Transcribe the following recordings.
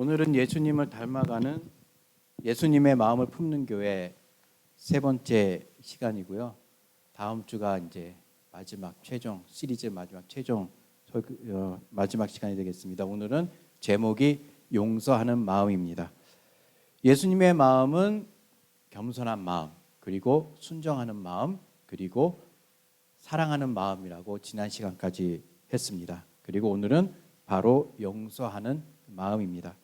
오늘은 예수님을 닮아가는 예수님의 마음을 품는 교회 세 번째 시간이고요. 다음 주가 이제 마지막 최종 시리즈 마지막 시간이 되겠습니다. 오늘은 제목이 용서하는 마음입니다. 예수님의 마음은 겸손한 마음, 그리고 순정하는 마음, 그리고 사랑하는 마음이라고 지난 시간까지 했습니다. 그리고 오늘은 바로 용서하는 마음입니다.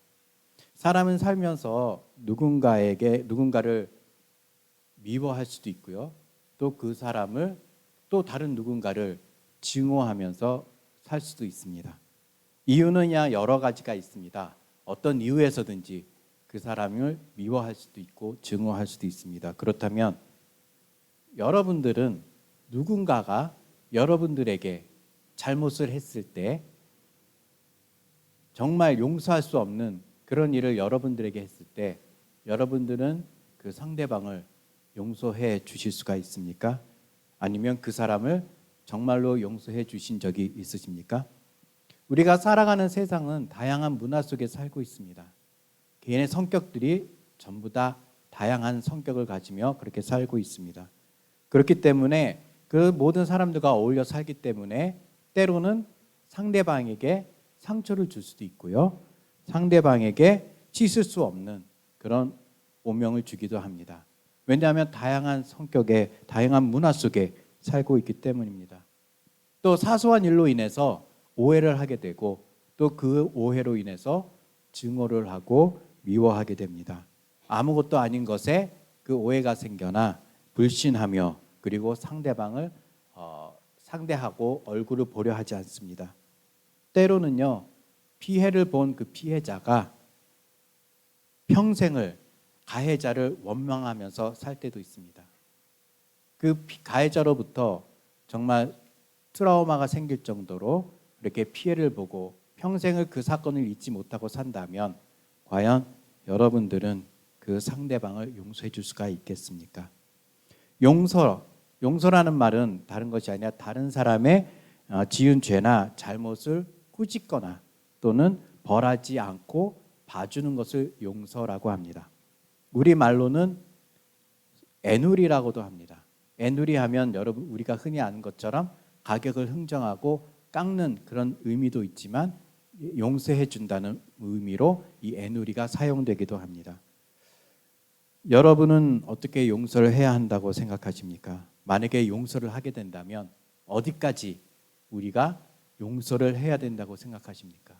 사람은 살면서 누군가를 미워할 수도 있고요. 또 그 사람을 또 다른 누군가를 증오하면서 살 수도 있습니다. 이유는 여러 가지가 있습니다. 어떤 이유에서든지 그 사람을 미워할 수도 있고 증오할 수도 있습니다. 그렇다면 여러분들은 누군가가 여러분들에게 잘못을 했을 때 정말 용서할 수 없는 그런 일을 여러분들에게 했을 때 여러분들은 그 상대방을 용서해 주실 수가 있습니까? 아니면 그 사람을 정말로 용서해 주신 적이 있으십니까? 우리가 살아가는 세상은 다양한 문화 속에 살고 있습니다. 개인의 성격들이 전부 다 다양한 성격을 가지며 그렇게 살고 있습니다. 그렇기 때문에 그 모든 사람들과 어울려 살기 때문에 때로는 상대방에게 상처를 줄 수도 있고요. 상대방에게 씻을 수 없는 그런 오명을 주기도 합니다. 왜냐하면 다양한 성격의 다양한 문화 속에 살고 있기 때문입니다. 또 사소한 일로 인해서 오해를 하게 되고 또 그 오해로 인해서 증오를 하고 미워하게 됩니다. 아무것도 아닌 것에 그 오해가 생겨나 불신하며 그리고 상대방을 상대하고 얼굴을 보려 하지 않습니다. 때로는요, 피해를 본 그 피해자가 평생을 가해자를 원망하면서 살 때도 있습니다. 그 가해자로부터 정말 트라우마가 생길 정도로 이렇게 피해를 보고 평생을 그 사건을 잊지 못하고 산다면 과연 여러분들은 그 상대방을 용서해 줄 수가 있겠습니까? 용서라는 말은 다른 것이 아니라 다른 사람의 지은 죄나 잘못을 꾸짖거나 또는 벌하지 않고 봐주는 것을 용서라고 합니다. 우리 말로는 애누리라고도 합니다. 애누리 하면 여러분 우리가 흔히 아는 것처럼 가격을 흥정하고 깎는 그런 의미도 있지만 용서해 준다는 의미로 이 애누리가 사용되기도 합니다. 여러분은 어떻게 용서를 해야 한다고 생각하십니까? 만약에 용서를 하게 된다면 어디까지 우리가 용서를 해야 된다고 생각하십니까?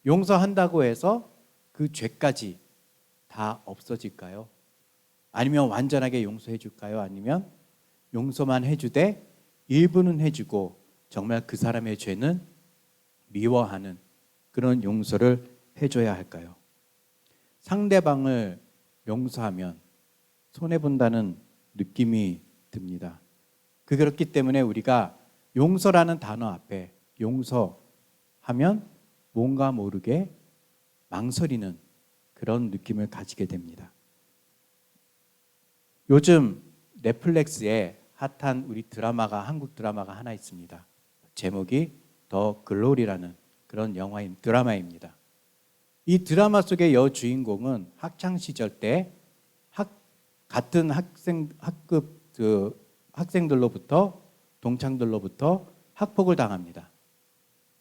용서한다고 해서 그 죄까지 다 없어질까요? 아니면 완전하게 용서해 줄까요? 아니면 용서만 해주되 일부는 해주고 정말 그 사람의 죄는 미워하는 그런 용서를 해줘야 할까요? 상대방을 용서하면 손해본다는 느낌이 듭니다. 그렇기 때문에 우리가 용서라는 단어 앞에 용서하면 뭔가 모르게 망설이는 그런 느낌을 가지게 됩니다. 요즘 넷플릭스에 핫한 우리 한국 드라마가 하나 있습니다. 제목이 더 글로리라는 그런 드라마입니다. 이 드라마 속의 여주인공은 학창 시절 때 같은 학생들로부터 동창들로부터 학폭을 당합니다.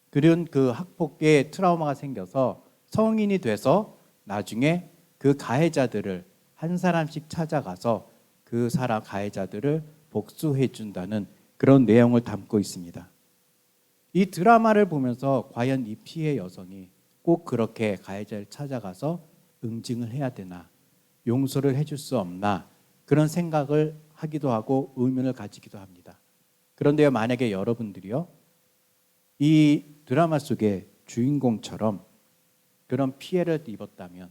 그런 그 학폭에 트라우마가 생겨서 성인이 돼서 나중에 그 가해자들을 한 사람씩 찾아가서 그 가해자들을 복수해 준다는 그런 내용을 담고 있습니다. 이 드라마를 보면서 과연 이 피해 여성이 꼭 그렇게 가해자를 찾아가서 응징을 해야 되나, 용서를 해줄 수 없나 그런 생각을 하기도 하고 의문을 가지기도 합니다. 그런데 만약에 여러분들이요 이 드라마 속의 주인공처럼 그런 피해를 입었다면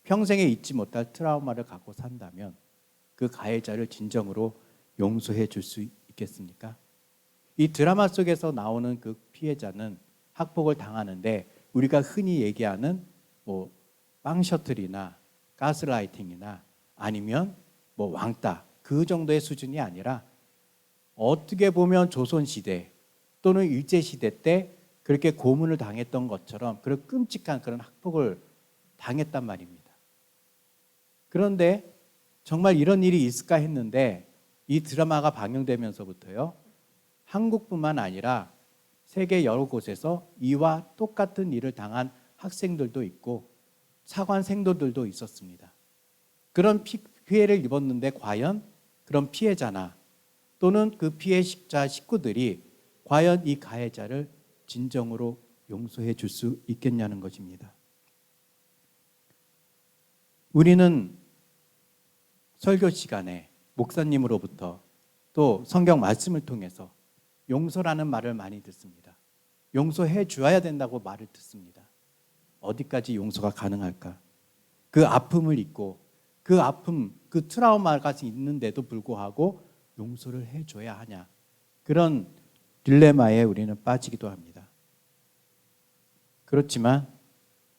평생에 잊지 못할 트라우마를 갖고 산다면 그 가해자를 진정으로 용서해 줄 수 있겠습니까? 이 드라마 속에서 나오는 그 피해자는 학폭을 당하는데 우리가 흔히 얘기하는 빵 셔틀이나 가스라이팅이나 아니면 왕따 그 정도의 수준이 아니라 어떻게 보면 조선시대 또는 일제시대 때 그렇게 고문을 당했던 것처럼 그런 끔찍한 그런 학폭을 당했단 말입니다. 그런데 정말 이런 일이 있을까 했는데 이 드라마가 방영되면서부터요, 한국뿐만 아니라 세계 여러 곳에서 이와 똑같은 일을 당한 학생들도 있고 사관 생도들도 있었습니다. 그런 피해를 입었는데 과연 그런 피해자나 또는 그 피해자 식구들이 과연 이 가해자를 진정으로 용서해 줄 수 있겠냐는 것입니다. 우리는 설교 시간에 목사님으로부터 또 성경 말씀을 통해서 용서라는 말을 많이 듣습니다. 용서해 주어야 된다고 말을 듣습니다. 어디까지 용서가 가능할까? 그 아픔을 잊고 그 아픔, 그 트라우마가 있는데도 불구하고 용서를 해줘야 하냐? 그런 딜레마에 우리는 빠지기도 합니다. 그렇지만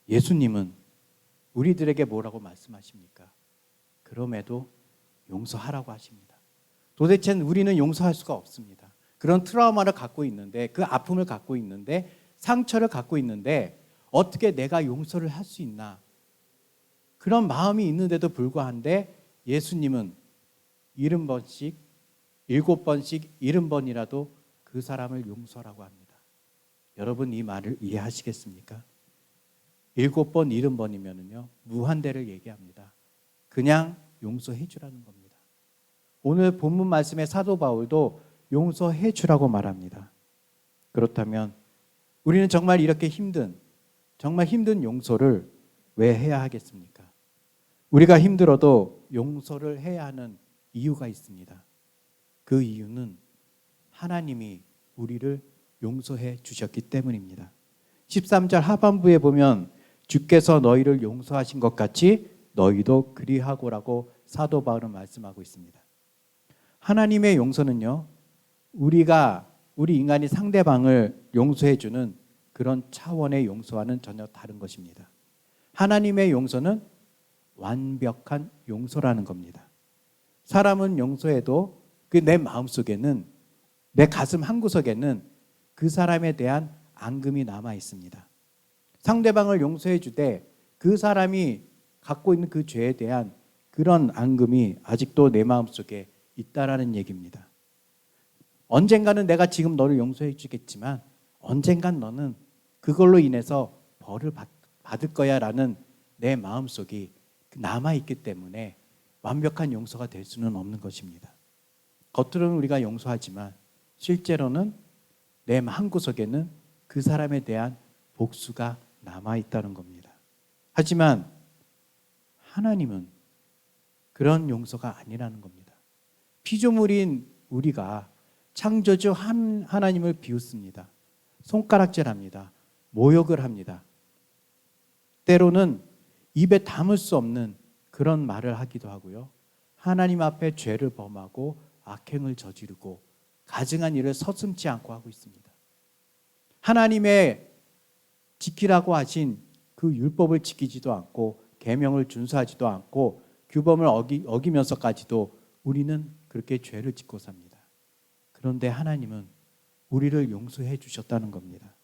예수님은 우리들에게 뭐라고 말씀하십니까? 그럼에도 용서하라고 하십니다. 도대체 우리는 용서할 수가 없습니다. 그런 트라우마를 갖고 있는데, 그 아픔을 갖고 있는데, 상처를 갖고 있는데 어떻게 내가 용서를 할 수 있나? 그런 마음이 있는데도 불구한데 예수님은 70번씩, 7번씩, 70번이라도 그 사람을 용서라고 합니다. 여러분 이 말을 이해하시겠습니까? 7번, 70번이면요 무한대를 얘기합니다. 그냥 용서해 주라는 겁니다. 오늘 본문 말씀의 사도 바울도 용서해 주라고 말합니다. 그렇다면 우리는 정말 이렇게 정말 힘든 용서를 왜 해야 하겠습니까? 우리가 힘들어도 용서를 해야 하는 이유가 있습니다. 그 이유는 하나님이 우리를 용서해 주셨기 때문입니다. 13절 하반부에 보면 주께서 너희를 용서하신 것 같이 너희도 그리하고라고 사도 바울은 말씀하고 있습니다. 하나님의 용서는요, 우리 인간이 상대방을 용서해 주는 그런 차원의 용서와는 전혀 다른 것입니다. 하나님의 용서는 완벽한 용서라는 겁니다. 사람은 용서해도 그 내 마음속에는, 내 가슴 한구석에는 그 사람에 대한 앙금이 남아 있습니다. 상대방을 용서해 주되 그 사람이 갖고 있는 그 죄에 대한 그런 앙금이 아직도 내 마음속에 있다라는 얘기입니다. 언젠가는 내가 지금 너를 용서해 주겠지만 언젠간 너는 그걸로 인해서 벌을 받을 거야 라는 내 마음속이 남아있기 때문에 완벽한 용서가 될 수는 없는 것입니다. 겉으로는 우리가 용서하지만 실제로는 내 한구석에는 그 사람에 대한 복수가 남아있다는 겁니다. 하지만 하나님은 그런 용서가 아니라는 겁니다. 피조물인 우리가 창조주 하나님을 비웃습니다. 손가락질합니다. 모욕을 합니다. 때로는 입에 담을 수 없는 그런 말을 하기도 하고요. 하나님 앞에 죄를 범하고 악행을 저지르고 가증한 일을 서슴지 않고 하고 있습니다. 하나님의 지키라고 하신 그 율법을 지키지도 않고 계명을 준수하지도 않고 규범을 어기면서까지도 우리는 그렇게 죄를 짓고 삽니다. 그런데 하나님은 우리를 용서해 주셨다는 겁니다.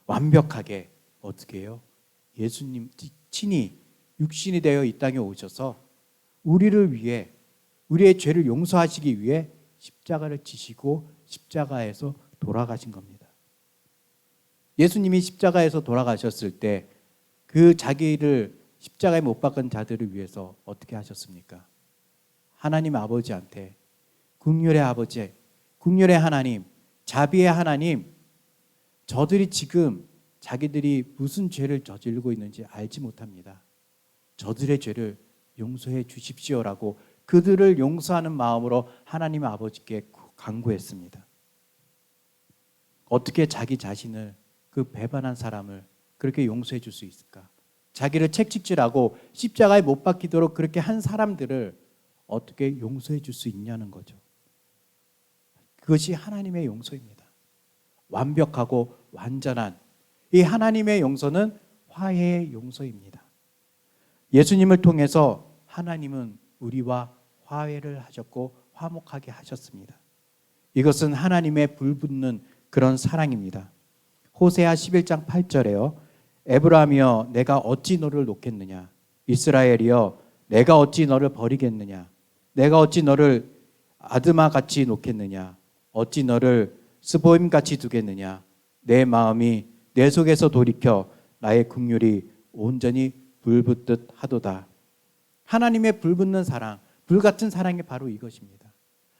완벽하게 어떻게 해요? 예수님 친히 육신이 되어 이 땅에 오셔서 우리를 위해, 우리의 죄를 용서하시기 위해 십자가를 지시고 십자가에서 돌아가신 겁니다. 예수님이 십자가에서 돌아가셨을 때 그 자기를 십자가에 못 박은 자들을 위해서 어떻게 하셨습니까? 하나님 아버지한테 긍휼의 아버지, 긍휼의 하나님, 자비의 하나님, 저들이 지금 자기들이 무슨 죄를 저지르고 있는지 알지 못합니다. 저들의 죄를 용서해 주십시오라고 그들을 용서하는 마음으로 하나님 아버지께 간구했습니다. 어떻게 자기 자신을, 그 배반한 사람을 그렇게 용서해 줄 수 있을까? 자기를 채찍질하고 십자가에 못 박히도록 그렇게 한 사람들을 어떻게 용서해 줄 수 있냐는 거죠. 그것이 하나님의 용서입니다. 완벽하고 완전한 이 하나님의 용서는 화해의 용서입니다. 예수님을 통해서 하나님은 우리와 화해를 하셨고 화목하게 하셨습니다. 이것은 하나님의 불붙는 그런 사랑입니다. 호세아 11장 8절에요. 에브라임이여 내가 어찌 너를 놓겠느냐, 이스라엘이여 내가 어찌 너를 버리겠느냐, 내가 어찌 너를 아드마같이 놓겠느냐, 어찌 너를 스보임같이 두겠느냐. 내 마음이 내 속에서 돌이켜 나의 긍휼이 온전히 불붙듯 하도다. 하나님의 불붙는 사랑, 불같은 사랑이 바로 이것입니다.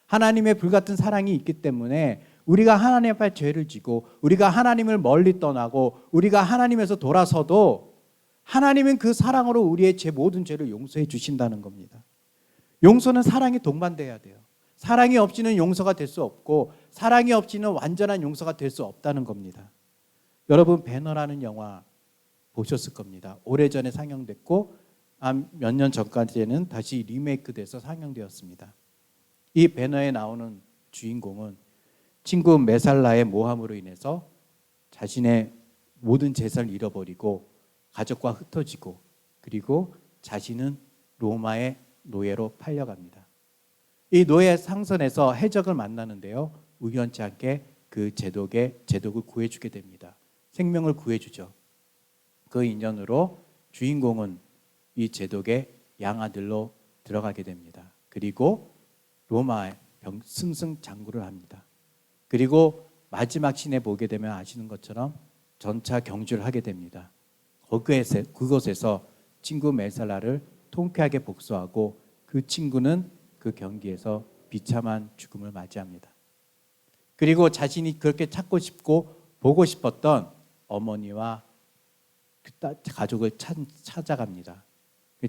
하나님의 불같은 사랑이 있기 때문에 우리가 하나님 앞에 죄를 지고 우리가 하나님을 멀리 떠나고 우리가 하나님에서 돌아서도 하나님은 그 사랑으로 우리의 모든 죄를 용서해 주신다는 겁니다. 용서는 사랑이 동반돼야 돼요. 사랑이 없이는 용서가 될 수 없고 사랑이 없이는 완전한 용서가 될 수 없다는 겁니다. 여러분 배너라는 영화 보셨을 겁니다. 오래전에 상영됐고 몇 년 전까지는 다시 리메이크돼서 상영되었습니다. 이 배너에 나오는 주인공은 친구 메살라의 모함으로 인해서 자신의 모든 재산을 잃어버리고 가족과 흩어지고 그리고 자신은 로마의 노예로 팔려갑니다. 이 노예 상선에서 해적을 만나는데요. 우연치 않게 그 제독을 구해주게 됩니다. 생명을 구해주죠. 그 인연으로 주인공은 이 제독의 양아들로 들어가게 됩니다. 그리고 로마의 승승장구를 합니다. 그리고 마지막 씬에 보게 되면 아시는 것처럼 전차 경주를 하게 됩니다. 그곳에서 친구 메살라를 통쾌하게 복수하고 그 친구는 그 경기에서 비참한 죽음을 맞이합니다. 그리고 자신이 그렇게 찾고 싶고 보고 싶었던 어머니와 가족을 찾아갑니다.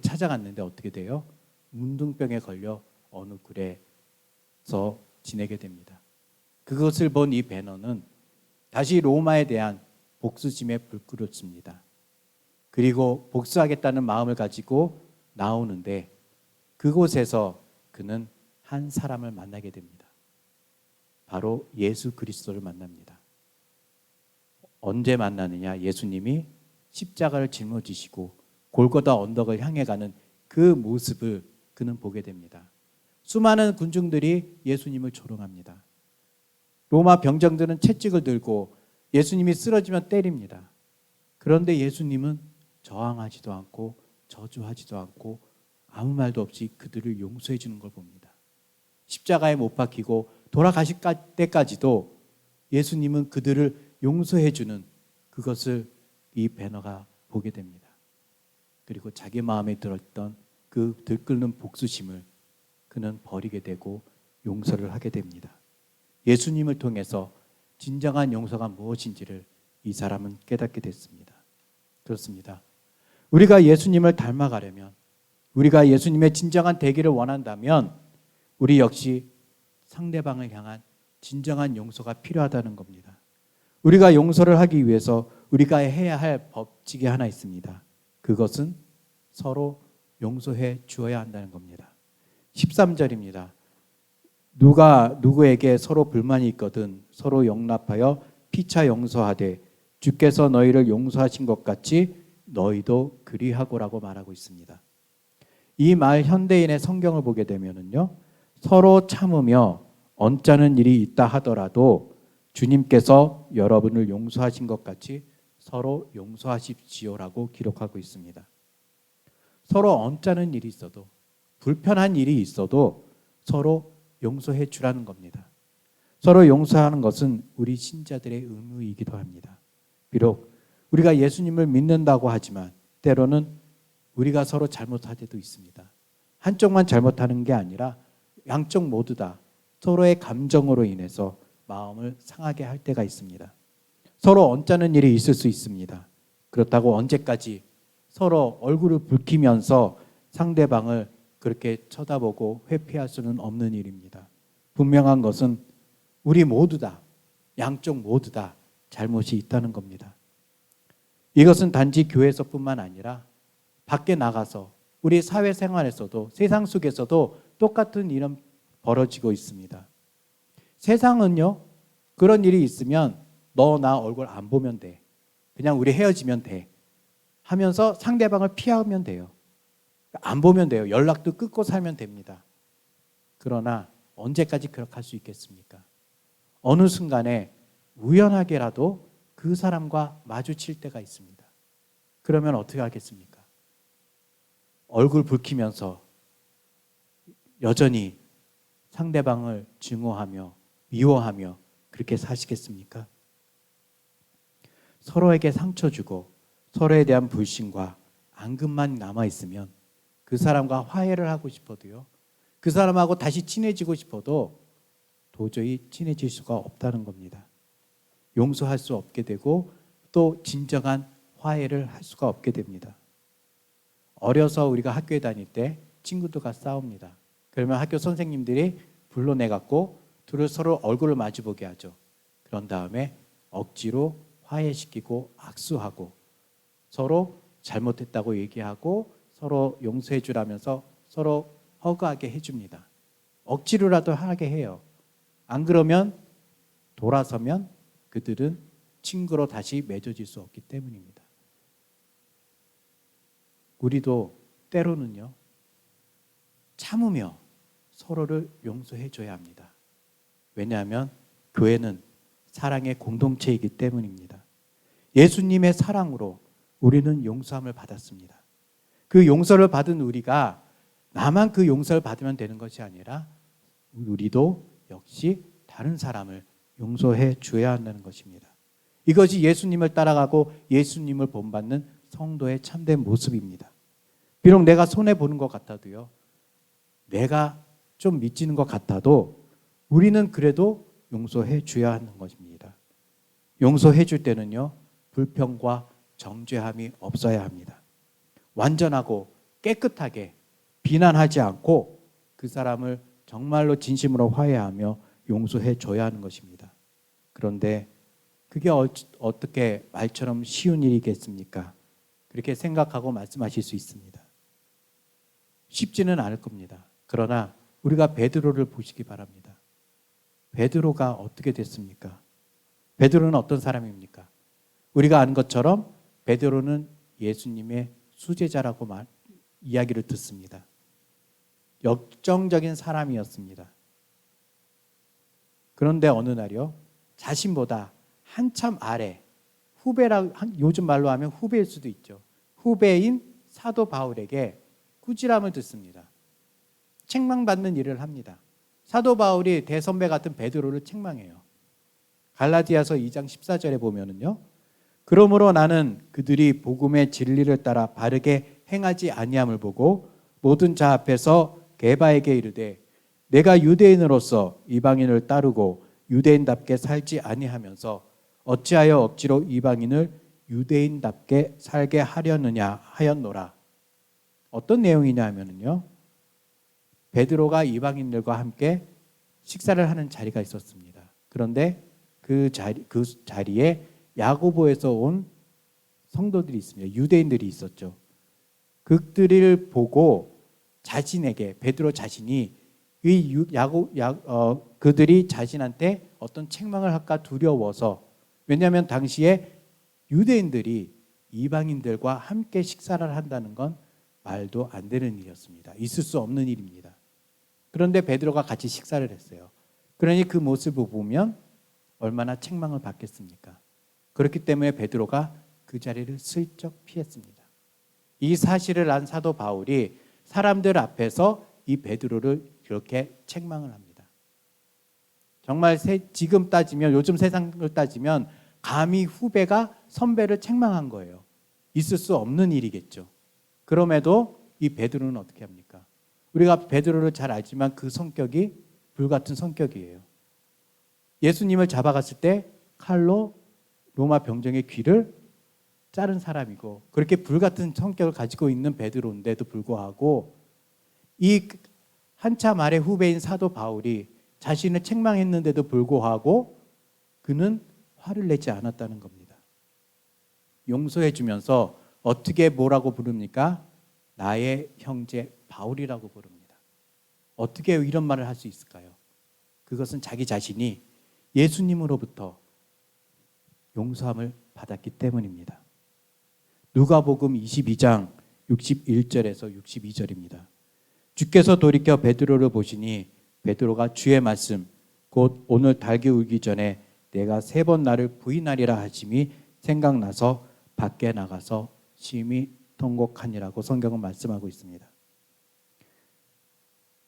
찾아갔는데 어떻게 돼요? 문둥병에 걸려 어느 굴에서 지내게 됩니다. 그것을 본 이 배너는 다시 로마에 대한 복수심에 불끄럽습니다. 그리고 복수하겠다는 마음을 가지고 나오는데 그곳에서 그는 한 사람을 만나게 됩니다. 바로 예수 그리스도를 만납니다. 언제 만나느냐? 예수님이 십자가를 짊어지시고 골고다 언덕을 향해 가는 그 모습을 그는 보게 됩니다. 수많은 군중들이 예수님을 조롱합니다. 로마 병정들은 채찍을 들고 예수님이 쓰러지면 때립니다. 그런데 예수님은 저항하지도 않고 저주하지도 않고 아무 말도 없이 그들을 용서해 주는 걸 봅니다. 십자가에 못 박히고 돌아가실 때까지도 예수님은 그들을 용서해 주는 그것을 이 배너가 보게 됩니다. 그리고 자기 마음에 들었던 그 들끓는 복수심을 그는 버리게 되고 용서를 하게 됩니다. 예수님을 통해서 진정한 용서가 무엇인지를 이 사람은 깨닫게 됐습니다. 그렇습니다. 우리가 예수님을 닮아가려면, 우리가 예수님의 진정한 되기를 원한다면 우리 역시 상대방을 향한 진정한 용서가 필요하다는 겁니다. 우리가 용서를 하기 위해서 우리가 해야 할 법칙이 하나 있습니다. 그것은 서로 용서해 주어야 한다는 겁니다. 13절입니다. 누가 누구에게 서로 불만이 있거든 서로 용납하여 피차 용서하되 주께서 너희를 용서하신 것 같이 너희도 그리하고라고 말하고 있습니다. 이 말 현대인의 성경을 보게 되면은요, 서로 참으며 언짢은 일이 있다 하더라도 주님께서 여러분을 용서하신 것 같이 서로 용서하십시오라고 기록하고 있습니다. 서로 언짢은 일이 있어도 불편한 일이 있어도 서로 용서해 주라는 겁니다. 서로 용서하는 것은 우리 신자들의 의무이기도 합니다. 비록 우리가 예수님을 믿는다고 하지만 때로는 우리가 서로 잘못할 때도 있습니다. 한쪽만 잘못하는 게 아니라 양쪽 모두 다 서로의 감정으로 인해서 마음을 상하게 할 때가 있습니다. 서로 언짢은 일이 있을 수 있습니다. 그렇다고 언제까지 서로 얼굴을 붉히면서 상대방을 그렇게 쳐다보고 회피할 수는 없는 일입니다. 분명한 것은 우리 모두 다, 양쪽 모두 다 잘못이 있다는 겁니다. 이것은 단지 교회에서뿐만 아니라 밖에 나가서 우리 사회생활에서도 세상 속에서도 똑같은 일은 벌어지고 있습니다. 세상은요, 그런 일이 있으면 너 나 얼굴 안 보면 돼. 그냥 우리 헤어지면 돼. 하면서 상대방을 피하면 돼요. 안 보면 돼요. 연락도 끊고 살면 됩니다. 그러나 언제까지 그렇게 할 수 있겠습니까? 어느 순간에 우연하게라도 그 사람과 마주칠 때가 있습니다. 그러면 어떻게 하겠습니까? 얼굴 붉히면서 여전히 상대방을 증오하며 미워하며 그렇게 사시겠습니까? 서로에게 상처 주고 서로에 대한 불신과 앙금만 남아있으면 그 사람과 화해를 하고 싶어도요, 그 사람하고 다시 친해지고 싶어도 도저히 친해질 수가 없다는 겁니다. 용서할 수 없게 되고 또 진정한 화해를 할 수가 없게 됩니다. 어려서 우리가 학교에 다닐 때 친구들과 싸웁니다. 그러면 학교 선생님들이 불러내갖고 둘을 서로 얼굴을 마주보게 하죠. 그런 다음에 억지로 화해시키고 악수하고 서로 잘못했다고 얘기하고 서로 용서해 주라면서 서로 허그하게 해줍니다. 억지로라도 하게 해요. 안 그러면 돌아서면 그들은 친구로 다시 맺어질 수 없기 때문입니다. 우리도 때로는요, 참으며 서로를 용서해 줘야 합니다. 왜냐하면 교회는 사랑의 공동체이기 때문입니다. 예수님의 사랑으로 우리는 용서함을 받았습니다. 그 용서를 받은 우리가 나만 그 용서를 받으면 되는 것이 아니라 우리도 역시 다른 사람을 용서해 줘야 한다는 것입니다. 이것이 예수님을 따라가고 예수님을 본받는 성도의 참된 모습입니다. 비록 내가 손해보는 것 같아도요, 내가 좀 미치는 것 같아도 우리는 그래도 용서해 줘야 하는 것입니다. 용서해 줄 때는요, 불평과 정죄함이 없어야 합니다. 완전하고 깨끗하게 비난하지 않고 그 사람을 정말로 진심으로 화해하며 용서해 줘야 하는 것입니다. 그런데 그게 어떻게 말처럼 쉬운 일이겠습니까? 그렇게 생각하고 말씀하실 수 있습니다. 쉽지는 않을 겁니다. 그러나 우리가 베드로를 보시기 바랍니다. 베드로가 어떻게 됐습니까? 베드로는 어떤 사람입니까? 우리가 아는 것처럼 베드로는 예수님의 수제자라고 이야기를 듣습니다. 역정적인 사람이었습니다. 그런데 어느 날이요, 자신보다 한참 아래 후배라, 요즘 말로 하면 후배일 수도 있죠. 후배인 사도 바울에게 꾸지람을 듣습니다. 책망받는 일을 합니다. 사도 바울이 대선배 같은 베드로를 책망해요. 갈라디아서 2장 14절에 보면은요, 그러므로 나는 그들이 복음의 진리를 따라 바르게 행하지 아니함을 보고 모든 자 앞에서 게바에게 이르되 내가 유대인으로서 이방인을 따르고 유대인답게 살지 아니하면서 어찌하여 억지로 이방인을 유대인답게 살게 하려느냐 하였노라. 어떤 내용이냐 하면은요, 베드로가 이방인들과 함께 식사를 하는 자리가 있었습니다. 그런데 그 자리에 야고보에서 온 성도들이 있습니다. 유대인들이 있었죠. 그들을 보고 자신에게 베드로 자신이 그들이 자신한테 어떤 책망을 할까 두려워서, 왜냐하면 당시에 유대인들이 이방인들과 함께 식사를 한다는 건 말도 안 되는 일이었습니다. 있을 수 없는 일입니다. 그런데 베드로가 같이 식사를 했어요. 그러니 그 모습을 보면 얼마나 책망을 받겠습니까? 그렇기 때문에 베드로가 그 자리를 슬쩍 피했습니다. 이 사실을 안 사도 바울이 사람들 앞에서 이 베드로를 그렇게 책망을 합니다. 정말 지금 따지면, 요즘 세상을 따지면 감히 후배가 선배를 책망한 거예요. 있을 수 없는 일이겠죠. 그럼에도 이 베드로는 어떻게 합니까? 우리가 베드로를 잘 알지만 그 성격이 불같은 성격이에요. 예수님을 잡아갔을 때 칼로 로마 병정의 귀를 자른 사람이고, 그렇게 불같은 성격을 가지고 있는 베드로인데도 불구하고 이 한참 아래 후배인 사도 바울이 자신을 책망했는데도 불구하고 그는 화를 내지 않았다는 겁니다. 용서해 주면서 어떻게 뭐라고 부릅니까? 나의 형제 바울이라고 부릅니다. 어떻게 이런 말을 할 수 있을까요? 그것은 자기 자신이 예수님으로부터 용서함을 받았기 때문입니다. 누가복음 22장 61절에서 62절입니다. 주께서 돌이켜 베드로를 보시니 베드로가 주의 말씀 곧 오늘 달기 울기 전에 내가 3번 나를 부인하리라 하심이 생각나서 밖에 나가서 심히 통곡하니라고 성경은 말씀하고 있습니다.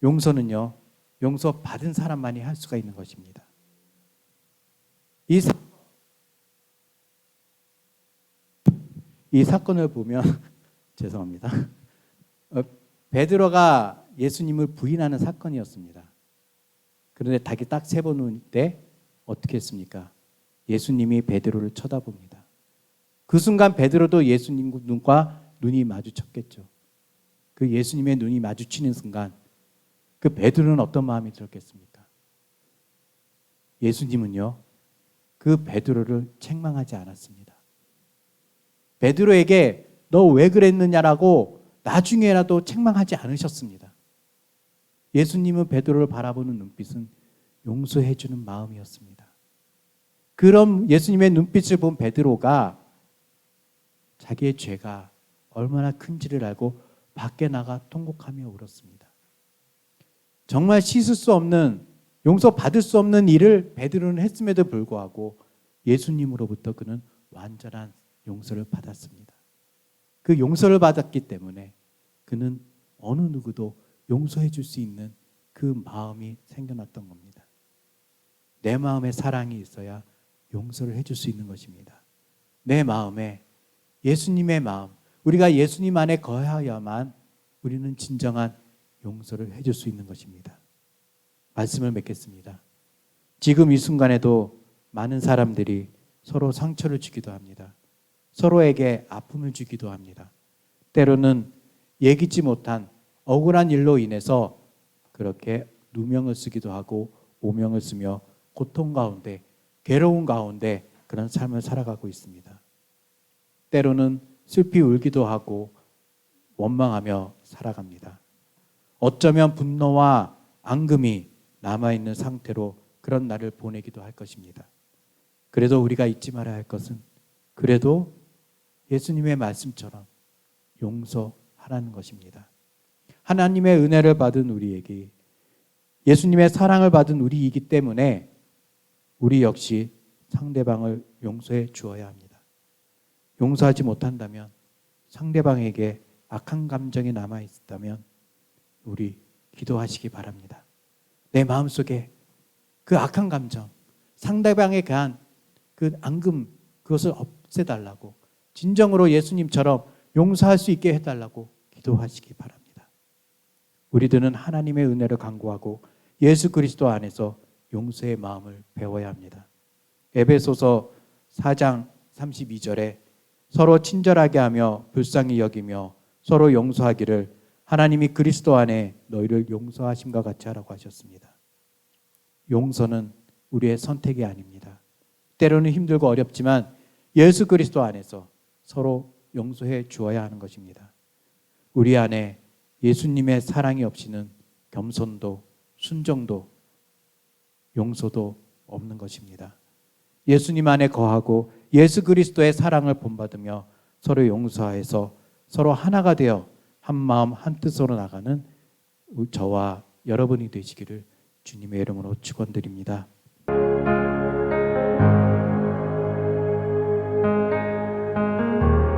용서는요, 용서 받은 사람만이 할 수가 있는 것입니다. 이 사건을 보면 죄송합니다. 베드로가 예수님을 부인하는 사건이었습니다. 그런데 닭이 딱 3번 울 때 어떻게 했습니까? 예수님이 베드로를 쳐다봅니다. 그 순간 베드로도 예수님 눈과 눈이 마주쳤겠죠. 그 예수님의 눈이 마주치는 순간 그 베드로는 어떤 마음이 들었겠습니까? 예수님은요, 그 베드로를 책망하지 않았습니다. 베드로에게 너 왜 그랬느냐라고 나중에라도 책망하지 않으셨습니다. 예수님은 베드로를 바라보는 눈빛은 용서해 주는 마음이었습니다. 그런 예수님의 눈빛을 본 베드로가 자기의 죄가 얼마나 큰지를 알고 밖에 나가 통곡하며 울었습니다. 정말 씻을 수 없는, 용서받을 수 없는 일을 베드로는 했음에도 불구하고 예수님으로부터 그는 완전한 용서를 받았습니다. 그 용서를 받았기 때문에 그는 어느 누구도 용서해 줄 수 있는 그 마음이 생겨났던 겁니다. 내 마음에 사랑이 있어야 용서를 해줄 수 있는 것입니다. 내 마음에 예수님의 마음, 우리가 예수님 안에 거하여야만 우리는 진정한 용서를 해줄 수 있는 것입니다. 말씀을 맺겠습니다. 지금 이 순간에도 많은 사람들이 서로 상처를 주기도 합니다. 서로에게 아픔을 주기도 합니다. 때로는 예기치 못한 억울한 일로 인해서 그렇게 누명을 쓰기도 하고 오명을 쓰며 고통 가운데, 괴로운 가운데 그런 삶을 살아가고 있습니다. 때로는 슬피 울기도 하고 원망하며 살아갑니다. 어쩌면 분노와 앙금이 남아있는 상태로 그런 날을 보내기도 할 것입니다. 그래도 우리가 잊지 말아야 할 것은 그래도 예수님의 말씀처럼 용서하라는 것입니다. 하나님의 은혜를 받은 우리에게, 예수님의 사랑을 받은 우리이기 때문에 우리 역시 상대방을 용서해 주어야 합니다. 용서하지 못한다면, 상대방에게 악한 감정이 남아있다면 우리 기도하시기 바랍니다. 내 마음속에 그 악한 감정, 상대방에 대한 그 앙금, 그것을 없애달라고, 진정으로 예수님처럼 용서할 수 있게 해달라고 기도하시기 바랍니다. 우리들은 하나님의 은혜를 간구하고 예수 그리스도 안에서 용서의 마음을 배워야 합니다. 에베소서 4장 32절에 서로 친절하게 하며 불쌍히 여기며 서로 용서하기를 하나님이 그리스도 안에 너희를 용서하심과 같이 하라고 하셨습니다. 용서는 우리의 선택이 아닙니다. 때로는 힘들고 어렵지만 예수 그리스도 안에서 서로 용서해 주어야 하는 것입니다. 우리 안에 예수님의 사랑이 없이는 겸손도, 순종도, 용서도 없는 것입니다. 예수님 안에 거하고 예수 그리스도의 사랑을 본받으며 서로 용서해서 서로 하나가 되어 한 마음 한 뜻으로 나가는 저와 여러분이 되시기를 주님의 이름으로 축원드립니다.